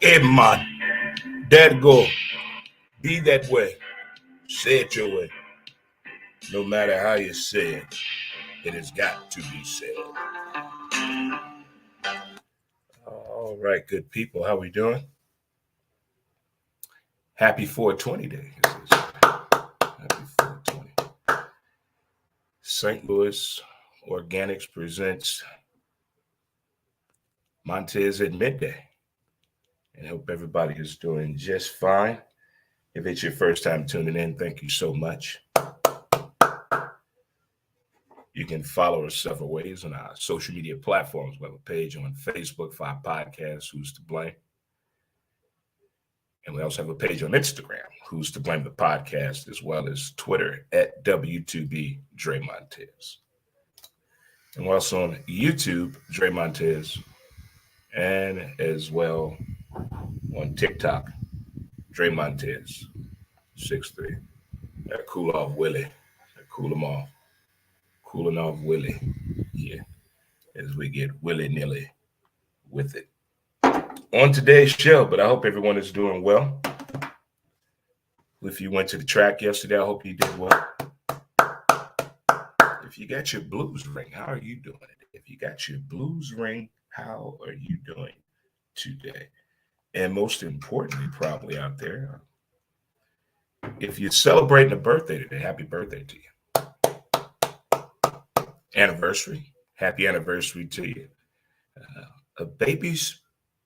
Emma, that go. Be that way. Say it your way. No matter how you say it, it has got to be said. All right, good people. How we doing? Happy 420 day. Happy 420. St. Louis Organics presents Montez at midday. And I hope everybody is doing just fine. If it's your first time tuning in, thank you so much. You can follow us several ways on our social media platforms. We have a page on Facebook for our podcast, Who's to Blame? And we also have a page on Instagram, Who's to Blame the Podcast, as well as Twitter at W2B Dre Montez. And we're also on YouTube, Dre Montez, and as well on TikTok, Dre Montez, 6'3". That cool off Willie. That cool him off. Cooling off Willie. Yeah. As we get willy-nilly with it. On today's show, but I hope everyone is doing well. If you went to the track yesterday, I hope you did well. If you got your blues ring, how are you doing it? If you got your blues ring, how are you doing today? And most importantly, probably out there, if you're celebrating a birthday today, happy birthday to you. Anniversary, happy anniversary to you. A baby's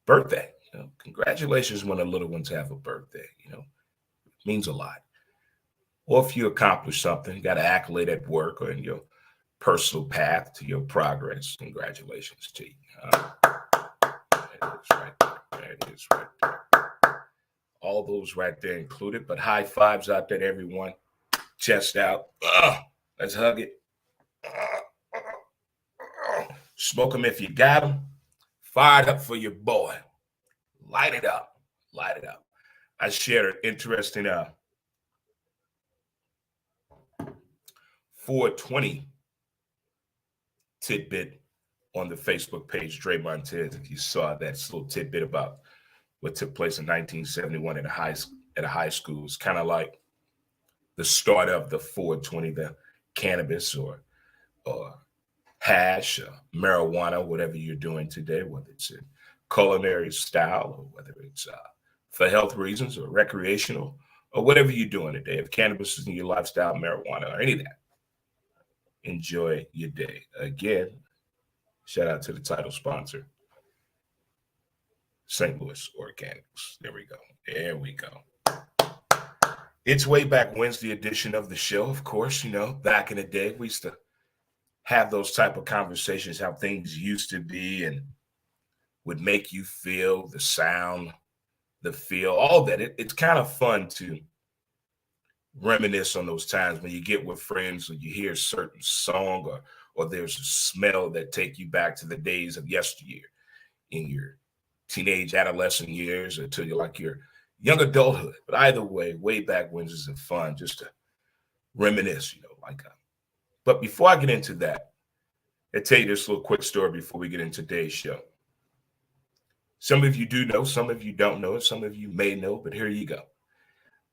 birthday. Congratulations when the little ones have a birthday. It means a lot. Or if you accomplish something, got an accolade at work or in your personal path to your progress, congratulations to you. That is right there. That is right there. All those right there included, but high fives out there to everyone. Chest out. Let's hug it. Smoke them if you got them. Fired up for your boy. Light it up. Light it up. I shared an interesting 420 tidbit on the Facebook page, Dre Montez. If you saw that little tidbit about what took place in 1971 at a high school, it's kind of like the start of the 420, the cannabis or hash, marijuana, whatever you're doing today, whether it's in culinary style or whether it's for health reasons or recreational or whatever you're doing today. If cannabis is in your lifestyle, marijuana, or any of that, enjoy your day. Again, shout out to the title sponsor, St. Louis Organics. There we go. There we go. It's Way Back Wednesday edition of the show. Of course, back in the day, we used to have those type of conversations, how things used to be and would make you feel, the sound, the feel, all that. It's kind of fun to reminisce on those times when you get with friends or you hear a certain song or there's a smell that take you back to the days of yesteryear in your teenage adolescent years or to your young adulthood. But either way back Wednesdays are fun just to reminisce, But before I get into that, I'll tell you this little quick story before we get into today's show. Some of you do know, some of you don't know, some of you may know, but here you go.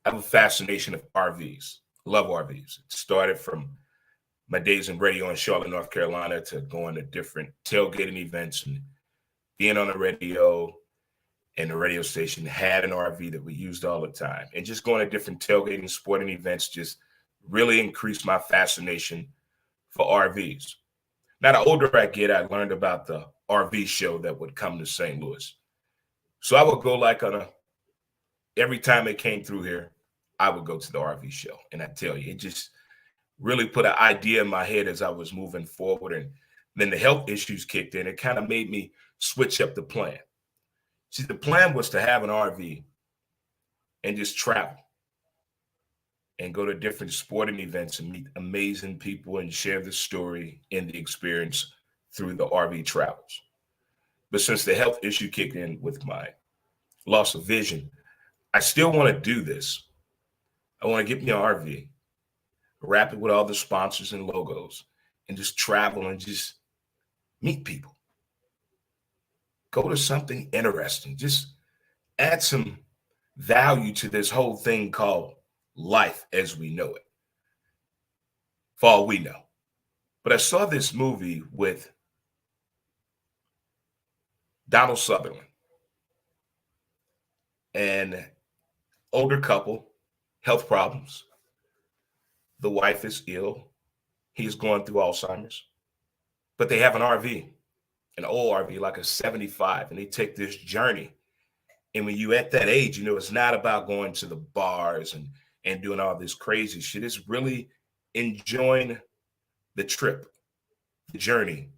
I have a fascination of RVs. Love RVs. It started from my days in radio in Charlotte, North Carolina, to going to different tailgating events and being on the radio, and the radio station had an RV that we used all the time. And just going to different tailgating sporting events just really increased my fascination for RVs. Now, the older I get, I learned about the RV show that would come to St. Louis. So I would go every time it came through here, I would go to the RV show. And I tell you, it just really put an idea in my head as I was moving forward. And then the health issues kicked in. It kind of made me switch up the plan. See, the plan was to have an RV and just travel and go to different sporting events and meet amazing people and share the story and the experience through the RV travels. But since the health issue kicked in with my loss of vision, I still want to do this. I want to get me an RV, wrap it with all the sponsors and logos, and just travel and just meet people. Go to something interesting. Just add some value to this whole thing called life as we know it, for all we know. But I saw this movie with Donald Sutherland, and older couple, health problems. The wife is ill. He's going through Alzheimer's, but they have an RV, an old RV, like a 75, and they take this journey. And when you at that age, it's not about going to the bars and doing all this crazy shit. It's really enjoying the trip, the journey,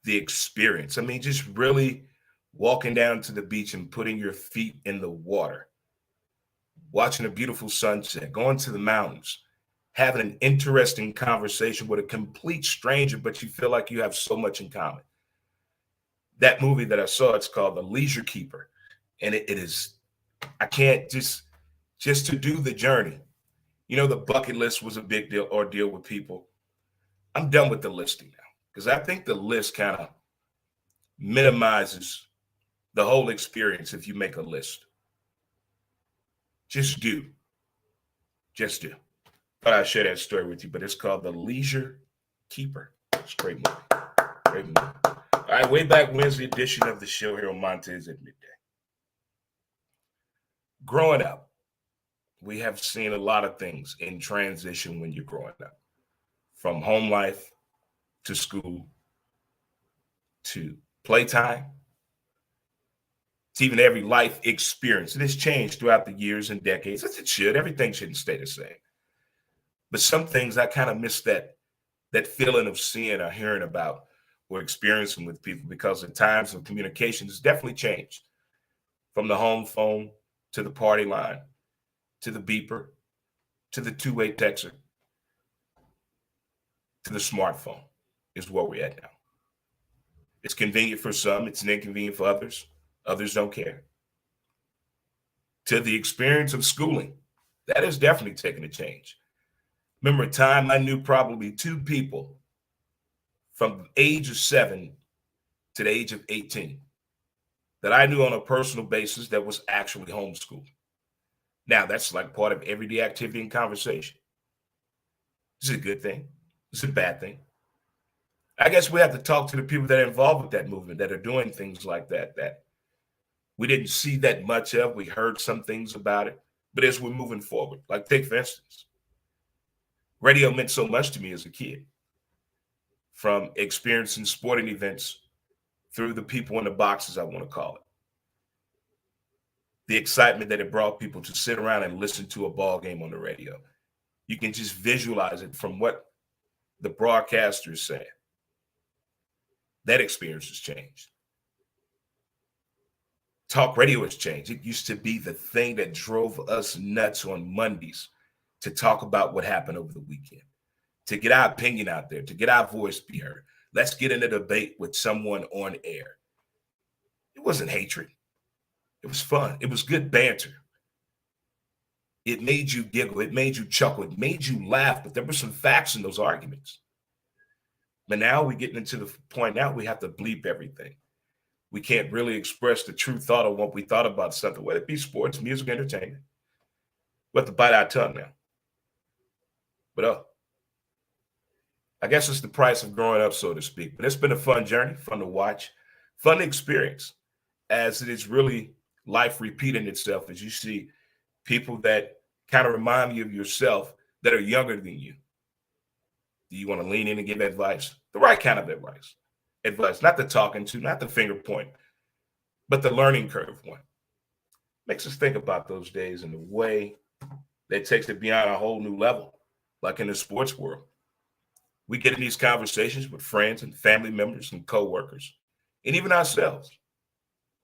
the experience. I mean, just really walking down to the beach and putting your feet in the water, watching a beautiful sunset, going to the mountains, having an interesting conversation with a complete stranger, but you feel like you have so much in common. That movie that I saw, it's called The Leisure Keeper. And it is, I can't just to do the journey. The bucket list was a big ordeal with people. I'm done with the listing now because I think the list kind of minimizes the whole experience if you make a list. Just do. Thought I'd share that story with you, but it's called The Leisure Keeper. It's a great movie. Great movie. All right, way back Wednesday edition of the show here on Montez at midday. Growing up, we have seen a lot of things in transition when you're growing up, from home life to school to playtime to even every life experience. It has changed throughout the years and decades, as it should. Everything shouldn't stay the same. But some things I kind of miss that feeling of seeing or hearing about or experiencing with people, because the times of communication has definitely changed, from the home phone to the party line, to the beeper, to the two-way texter, to the smartphone is where we're at now. It's convenient for some, it's inconvenient for others. Others don't care. To the experience of schooling, that has definitely taken a change. Remember a time I knew probably two people from the age of 7 to the age of 18 that I knew on a personal basis that was actually homeschooled. Now, that's like part of everyday activity and conversation. Is it a good thing? Is it a bad thing? I guess we have to talk to the people that are involved with that movement, that are doing things like that we didn't see that much of. We heard some things about it. But as we're moving forward, like take for instance, radio meant so much to me as a kid, from experiencing sporting events through the people in the boxes, I want to call it. The excitement that it brought people to sit around and listen to a ball game on the radio. You can just visualize it from what the broadcaster is saying. That experience has changed. Talk radio has changed. It used to be the thing that drove us nuts on Mondays to talk about what happened over the weekend, to get our opinion out there, to get our voice be heard. Let's get in a debate with someone on air. It wasn't hatred. It was fun. It was good banter. It made you giggle. It made you chuckle. It made you laugh. But there were some facts in those arguments. But now we're getting into the point now we have to bleep everything. We can't really express the true thought of what we thought about something, whether it be sports, music, entertainment. We have to bite our tongue now. But I guess it's the price of growing up, so to speak. But it's been a fun journey, fun to watch, fun to experience, as it is really life repeating itself as you see people that kind of remind you of yourself that are younger than you. Do you want to lean in and give advice? The right kind of advice. Advice, not the talking to, not the finger point, but the learning curve one. Makes us think about those days in the way that takes it beyond a whole new level, like in the sports world. We get in these conversations with friends and family members and coworkers, and even ourselves.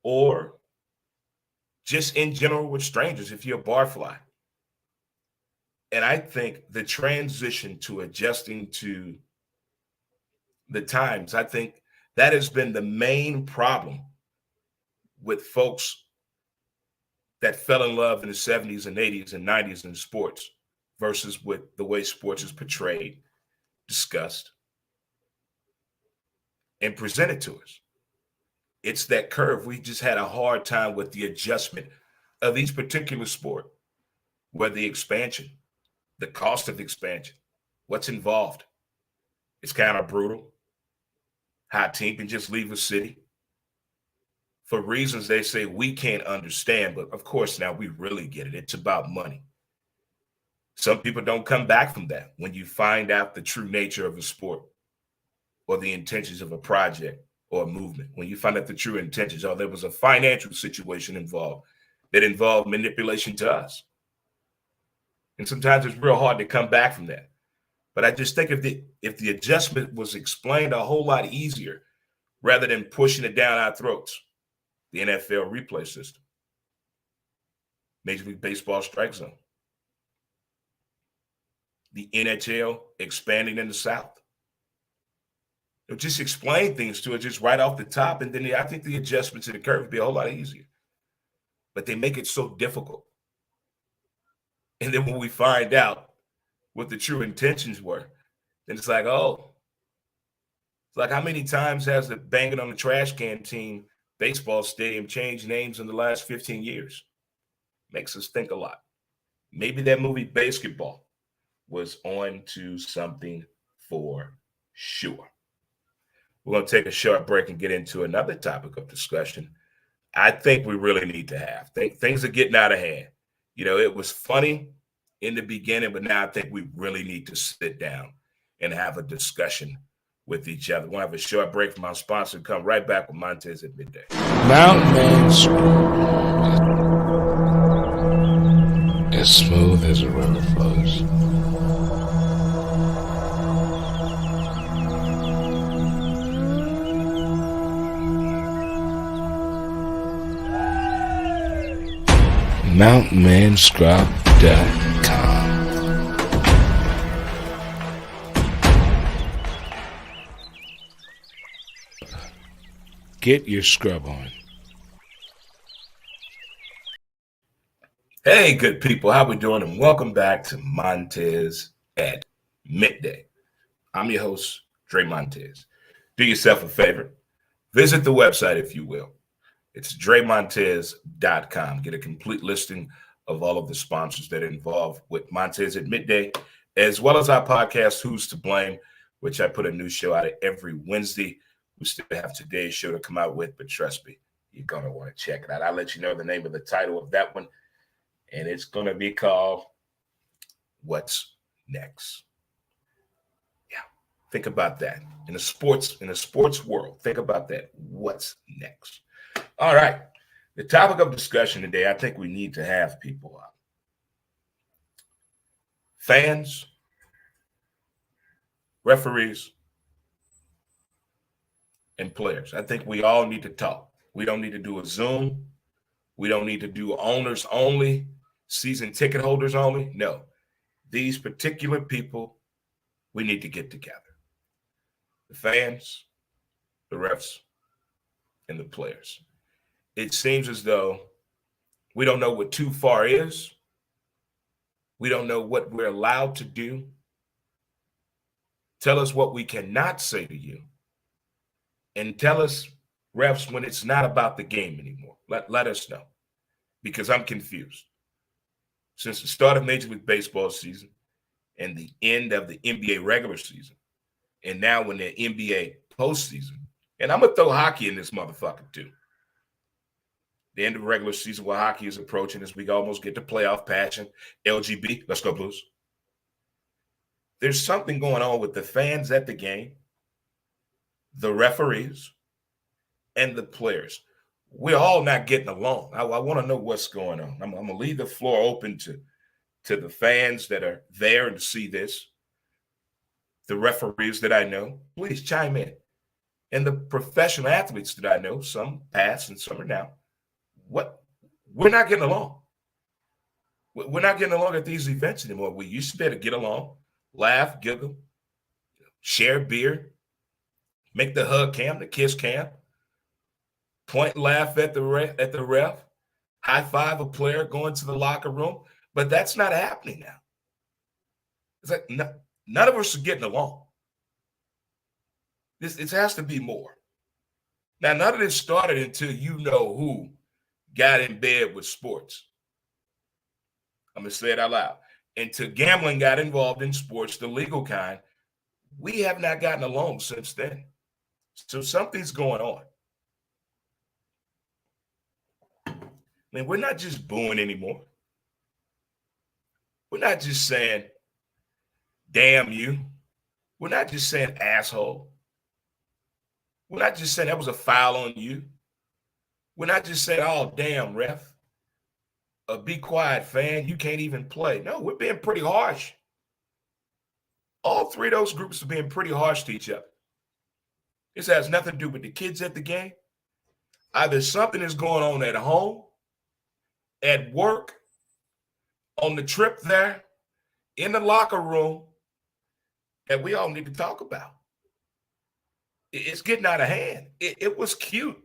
Or just in general with strangers if you're a barfly. And I think the transition to adjusting to the times, I think that has been the main problem with folks that fell in love in the 70s and 80s and 90s in sports versus with the way sports is portrayed, discussed, and presented to us. It's that curve. We just had a hard time with the adjustment of each particular sport, where the expansion, the cost of expansion, what's involved. It's kind of brutal. How a team can just leave a city for reasons they say we can't understand. But of course, now we really get it. It's about money. Some people don't come back from that when you find out the true nature of a sport or the intentions of a project or a movement. When you find out the true intentions, there was a financial situation involved that involved manipulation to us. And sometimes it's real hard to come back from that. But I just think if the adjustment was explained a whole lot easier rather than pushing it down our throats, the NFL replay system, Major League Baseball strike zone, the NHL expanding in the South. They'll just explain things to it just right off the top, and then I think the adjustment to the curve would be a whole lot easier. But they make it so difficult. And then when we find out what the true intentions were, then it's like, oh. It's like, how many times has the Banging on the Trash Can team baseball stadium changed names in the last 15 years? Makes us think a lot. Maybe that movie Basketball was on to something for sure. We're going to take a short break and get into another topic of discussion I think we really need to have. Things are getting out of hand. You know, it was funny in the beginning, but now I think we really need to sit down and have a discussion with each other. We'll have a short break from our sponsor and come right back with Montez at midday. Mountain Man as smooth as a river flows. MountainManScrub.com. Get your scrub on. Hey, good people. How we doing? And welcome back to Montez at Midday. I'm your host, Dre Montez. Do yourself a favor. Visit the website, if you will. It's DreMontez.com. Get a complete listing of all of the sponsors that are involved with Montez at Midday, as well as our podcast, Who's to Blame, which I put a new show out every Wednesday. We still have today's show to come out with, but trust me, you're going to want to check it out. I'll let you know the name of the title of that one, and it's going to be called What's Next? Yeah, think about that. In the sports world, think about that. What's next? All right. The topic of discussion today, I think we need to have people up. Fans, referees, and players. I think we all need to talk. We don't need to do a Zoom. We don't need to do owners only, season ticket holders only. No. These particular people, we need to get together. The fans, the refs, and the players. It seems as though we don't know what too far is. We don't know what we're allowed to do. Tell us what we cannot say to you. And tell us, refs, when it's not about the game anymore. Let us know, because I'm confused. Since the start of Major League Baseball season and the end of the NBA regular season, and now when the NBA postseason, and I'm going to throw hockey in this motherfucker too. The end of regular season where hockey is approaching as we almost get to playoff passion. LGB, let's go Blues. There's something going on with the fans at the game, the referees, and the players. We're all not getting along. I want to know what's going on. I'm going to leave the floor open to the fans that are there to see this, the referees that I know. Please chime in. And the professional athletes that I know, some past and some are now. We're not getting along. We're not getting along at these events anymore. We used to be able to get along, laugh, giggle, share beer, make the hug cam, the kiss cam, point, laugh at the ref, high five a player going to the locker room. But that's not happening now. It's like none of us are getting along. It has to be more. Now, none of this started until you know who got in bed with sports. I'm going to say it out loud. Until gambling got involved in sports, the legal kind, we have not gotten along since then. So something's going on. I mean, we're not just booing anymore. We're not just saying, damn you. We're not just saying asshole. We're not just saying that was a foul on you. We're not just saying, oh, damn, ref. Be quiet, fan. You can't even play. No, we're being pretty harsh. All three of those groups are being pretty harsh to each other. This has nothing to do with the kids at the game. Either something is going on at home, at work, on the trip there, in the locker room, that we all need to talk about. It's getting out of hand. It was cute.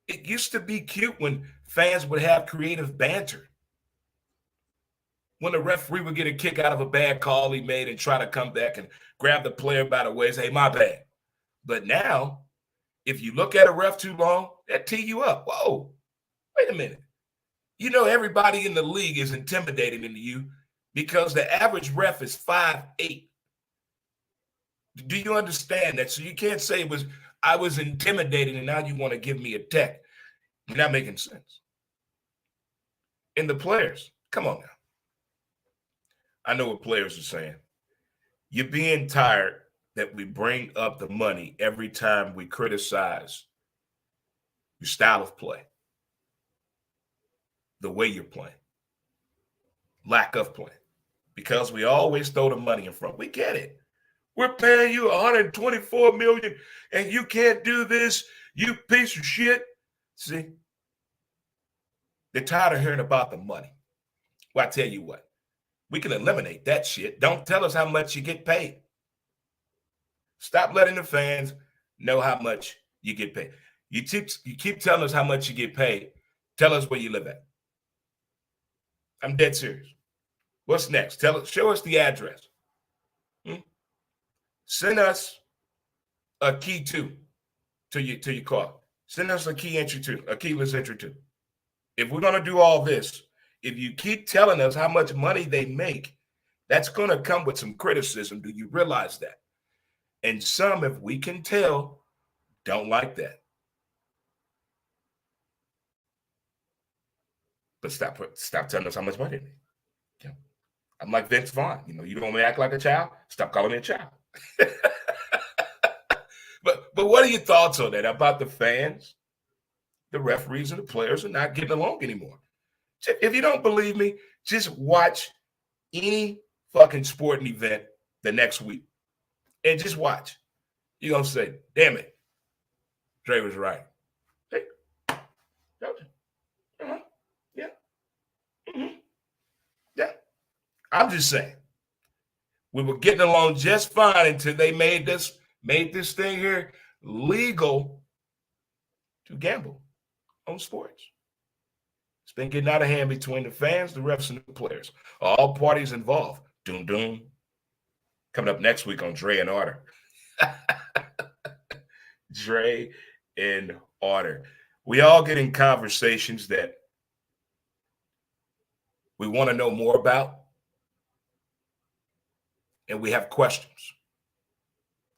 It used to be cute when fans would have creative banter. When the referee would get a kick out of a bad call he made and try to come back and grab the player by the waist, hey, my bad. But now, if you look at a ref too long, that tee you up. Whoa, wait a minute. You know everybody in the league is intimidating into you because the average ref is 5'8". Do you understand that? So you can't say I was intimidated and now you want to give me a tech. You're not making sense. And the players, come on now. I know what players are saying. You're being tired that we bring up the money every time we criticize your style of play, the way you're playing, lack of play, because we always throw the money in front. We get it. We're paying you $124 million and you can't do this, you piece of shit. See, they're tired of hearing about the money. Well, I tell you what, we can eliminate that shit. Don't tell us how much you get paid. Stop letting the fans know how much you get paid. You keep telling us how much you get paid. Tell us where you live at. I'm dead serious. What's next? Show us the address. Send us a key to your car. Send us a key entry to, a keyless entry to. If we're going to do all this, if you keep telling us how much money they make, that's going to come with some criticism. Do you realize that? And some, if we can tell, don't like that. But stop telling us how much money they make. Yeah. I'm like Vince Vaughn. You don't want me to act like a child? Stop calling me a child. But what are your thoughts on that about the fans, the referees, and the players are not getting along anymore? If you don't believe me, just watch any fucking sporting event the next week and just watch. You're going to say, damn it, Dre was right. Hey, yeah. Mm-hmm. Yeah. I'm just saying. We were getting along just fine until they made this thing here legal to gamble on sports. It's been getting out of hand between the fans, the refs, and the players. All parties involved. Doom, doom. Coming up next week on Dre in Order. Dre in Order. We all get in conversations that we want to know more about, and we have questions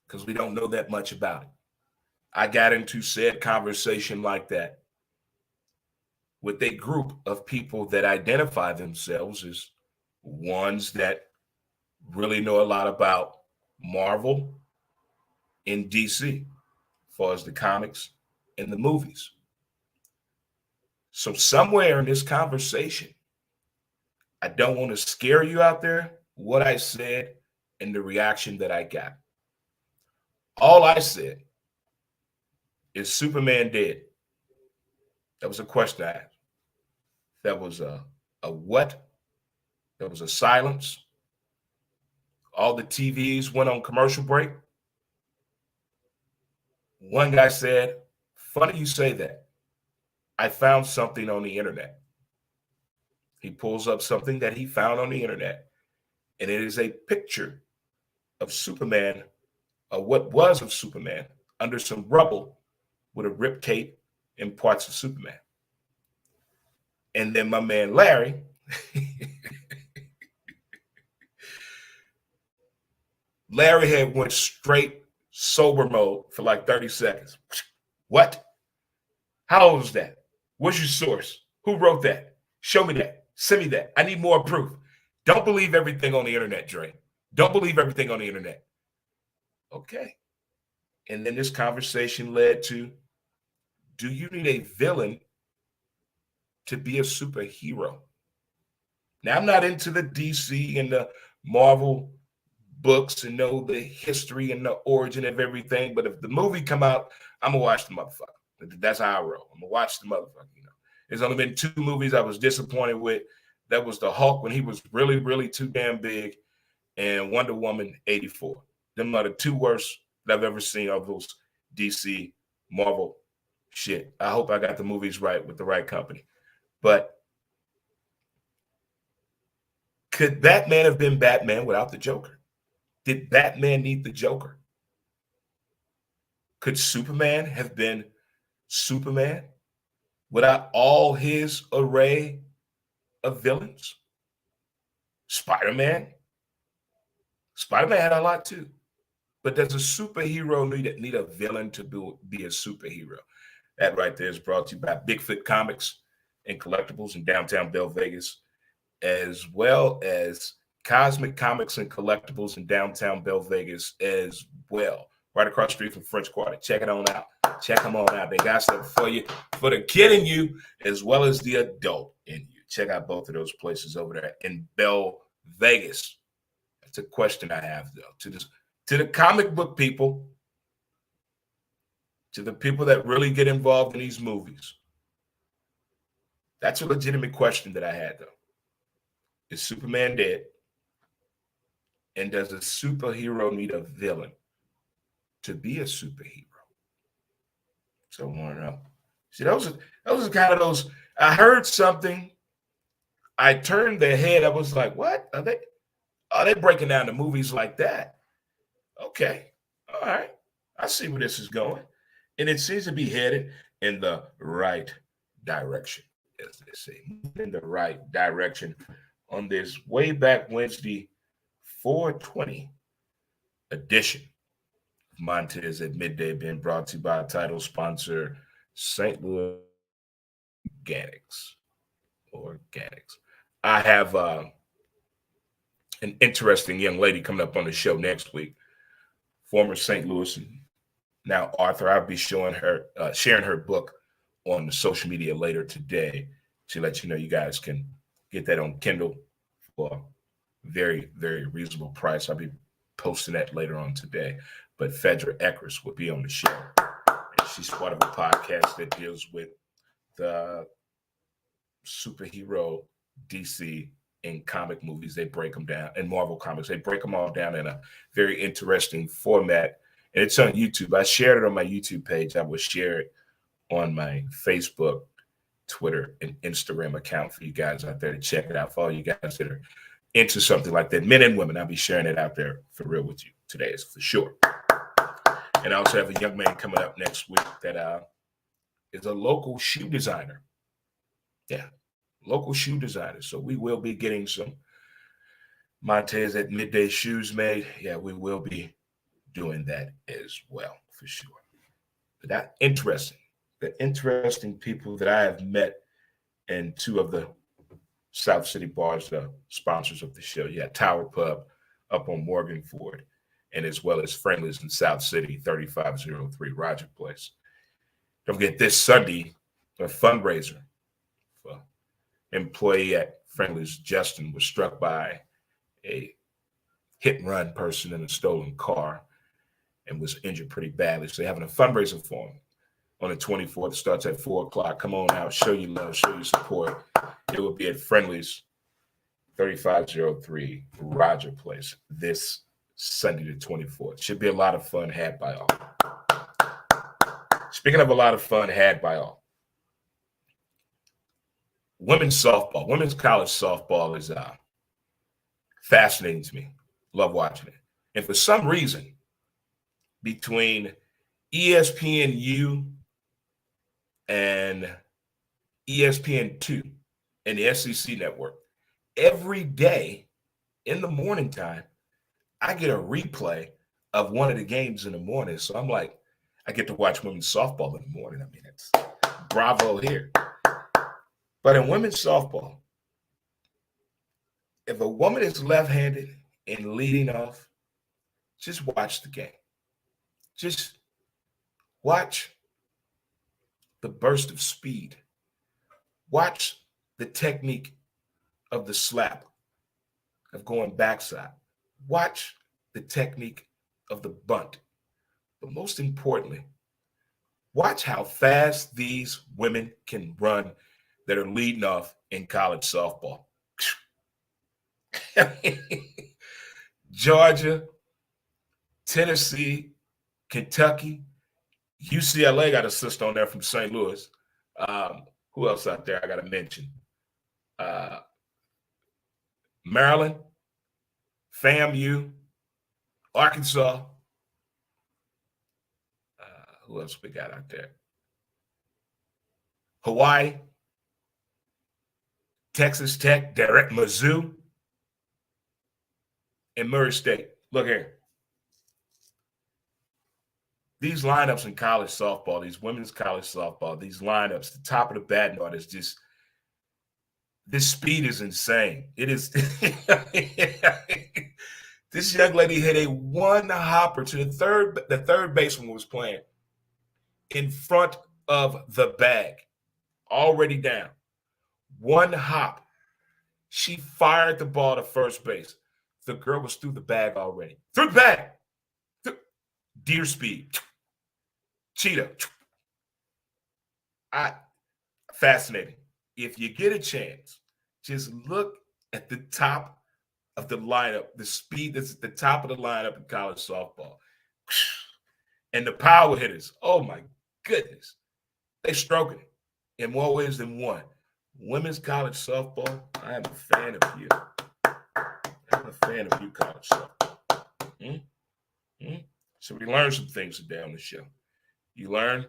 because we don't know that much about it. I got into said conversation like that with a group of people that identify themselves as ones that really know a lot about Marvel and DC, as far as the comics and the movies. So somewhere in this conversation, I don't want to scare you out there, what I said and the reaction that I got. All I said is Superman dead. That was a question I asked. That was a what? There was a silence. All the TVs went on commercial break. One guy said, funny you say that. I found something on the internet. He pulls up something that he found on the internet, and it is a picture of Superman, what was of Superman, under some rubble with a rib cape and parts of Superman. And then my man Larry, Larry had went straight sober mode for like 30 seconds. What? How old is that? What's your source? Who wrote that? Show me that. Send me that. I need more proof. Don't believe everything on the internet, Dre. Don't believe everything on the internet. Okay. And then this conversation led to, do you need a villain to be a superhero? Now, I'm not into the DC and the Marvel books and know the history and the origin of everything, but if the movie come out, I'm gonna watch the motherfucker. That's how I roll. I'm gonna watch the motherfucker. There's only been 2 movies I was disappointed with. That was the Hulk when he was really, really too damn big, and Wonder Woman 84. Them are the 2 worst that I've ever seen of those DC Marvel shit. I hope I got the movies right with the right company. But could Batman have been Batman without the Joker? Did Batman need the Joker? Could Superman have been Superman without all his array of villains? Spider-Man had a lot too. But does a superhero need a villain to be a superhero? That right there is brought to you by Bigfoot Comics and Collectibles in downtown Bell Vegas, as well as Cosmic Comics and Collectibles in downtown Bell Vegas as well. Right across the street from French Quarter. Check it on out. Check them on out. They got something for you, for the kid in you, as well as the adult in you. Check out both of those places over there in Bell Vegas. That's a question I have, though, to the comic book people, to the people that really get involved in these movies. That's a legitimate question that I had, though. Is Superman dead? And does a superhero need a villain to be a superhero? So I want to know. See, those are kind of those. I heard something. I turned their head. I was like, what? Are they breaking down the movies like that? Okay. All right. I see where this is going. And it seems to be headed in the right direction, as they say. In the right direction on this way back Wednesday, 420 edition of Montez at Midday, being brought to you by title sponsor St. Louis Organics. I have an interesting young lady coming up on the show next week, former St. Louis and now author. I'll be sharing her book on the social media later today to let you know you guys can get that on Kindle for a very, very reasonable price. I'll be posting that later on today. But Fedra Eckers will be on the show. And she's part of a podcast that deals with the superhero DC in comic movies. They break them down, and Marvel comics. They break them all down in a very interesting format. And it's on YouTube. I shared it on my YouTube page. I will share it on my Facebook, Twitter, and Instagram account for you guys out there to check it out. For all you guys that are into something like that, men and women, I'll be sharing it out there for real with you today, is for sure. And I also have a young man coming up next week that is a local shoe designer. Yeah, local shoe designer. So we will be getting some Montez at Midday shoes made. Yeah, we will be doing that as well, for sure. But that interesting. The interesting people that I have met in 2 of the South City bars, the sponsors of the show. Yeah, Tower Pub up on Morgan Ford, and as well as Friendly's in South City, 3503 Roger Place. Don't forget this Sunday, a fundraiser for employee at Friendly's. Justin was struck by a hit and run person in a stolen car and was injured pretty badly. So they're having a fundraiser for him on the 24th. It starts at 4 o'clock. Come on out, show your love, show your support. It will be at Friendly's, 3503 Roger Place this Sunday the 24th. Should be a lot of fun had by all. Speaking of a lot of fun had by all, women's softball, women's college softball is fascinating to me. Love watching it. And for some reason, between ESPNU and ESPN2 and the SEC network, every day in the morning time, I get a replay of one of the games in the morning. So I'm like, I get to watch women's softball in the morning. I mean, it's bravo here. But in women's softball, if a woman is left-handed and leading off, just watch the game. Just watch the burst of speed. Watch the technique of the slap, of going backside. Watch the technique of the bunt. But most importantly, watch how fast these women can run that are leading off in college softball. Georgia, Tennessee, Kentucky, UCLA got a sister on there from St. Louis. Who else out there I got to mention? Maryland, FAMU, Arkansas. Who else we got out there? Hawaii, Texas Tech, Mizzou, and Murray State. Look here. These lineups in college softball, these women's college softball, these lineups, the top of the batting order is just, this speed is insane. It is. This young lady hit a one hopper to the third baseman was playing in front of the bag, already down. One hop. She fired the ball to first base. The girl was through the bag already. Through the bag. Deer speed. Cheetah. Fascinating. If you get a chance, just look at the top of the lineup, the speed that's at the top of the lineup in college softball. And the power hitters, oh my goodness. They stroking it in more ways than one. Women's college softball, I am a fan of you. I'm a fan of you, college softball. So we learned some things today on the show. You learned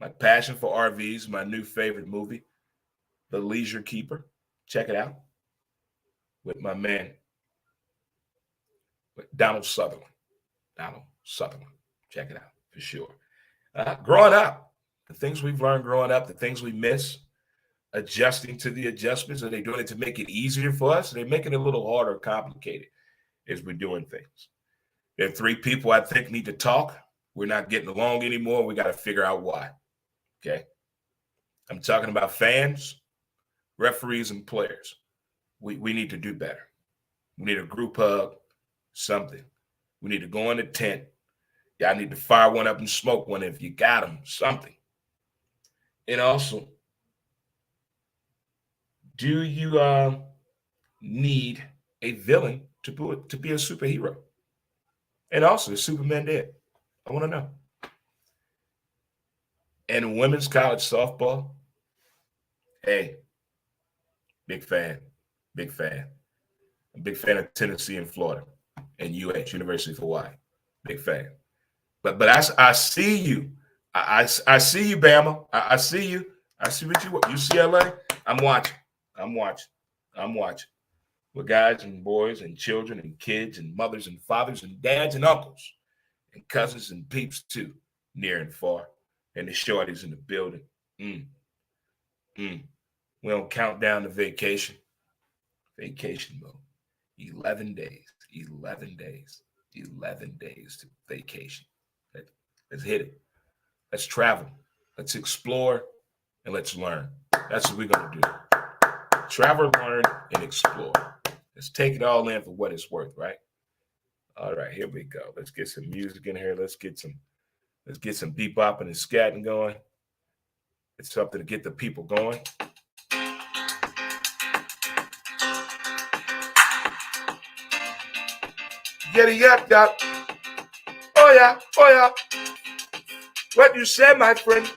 my passion for RVs, my new favorite movie, The Leisure Keeper. Check it out with my man, Donald Sutherland. Check it out for sure. Growing up, the things we've learned growing up, the things we miss, adjusting to the adjustments. Are they doing it to make it easier for us? Are they making it a little harder or complicated as we're doing things? There are three people I think need to talk. We're not getting along anymore. We got to figure out why. Okay? I'm talking about fans, referees, and players. We need to do better. We need a group hug, something. We need to go in the tent. Y'all need to fire one up and smoke one if you got them, something. And also, do you need a villain to be a superhero? And also, is Superman dead? I want to know. And women's college softball, hey, big fan. I'm a big fan of Tennessee and Florida and University of Hawaii. Big fan. But I see you. I see you, Bama. I see you. I see what you UCLA. I'm watching. With guys and boys and children and kids and mothers and fathers and dads and uncles and cousins and peeps too, near and far. And the shorties in the building. We don't count down to vacation. Vacation mode. 11 days to vacation. Let's hit it. Let's travel. Let's explore and let's learn. That's what we're going to do. Travel, learn, and explore. Let's take it all in for what it's worth, right? All right, here we go. Let's get some music in here. Let's get some bebop and scatting going. It's something to get the people going. Get it up, up. Oh yeah, oh yeah. What you say, my friend?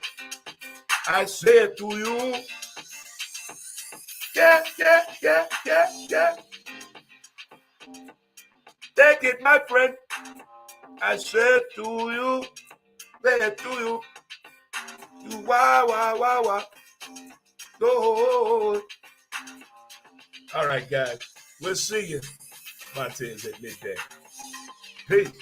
I say it to you. Yeah, yeah, yeah, yeah, yeah. Take it, my friend. I say it to you. Say it to you. You wah, wah, wah, wah. Go. All right, guys. We'll see you, Montez, at midday. Peace.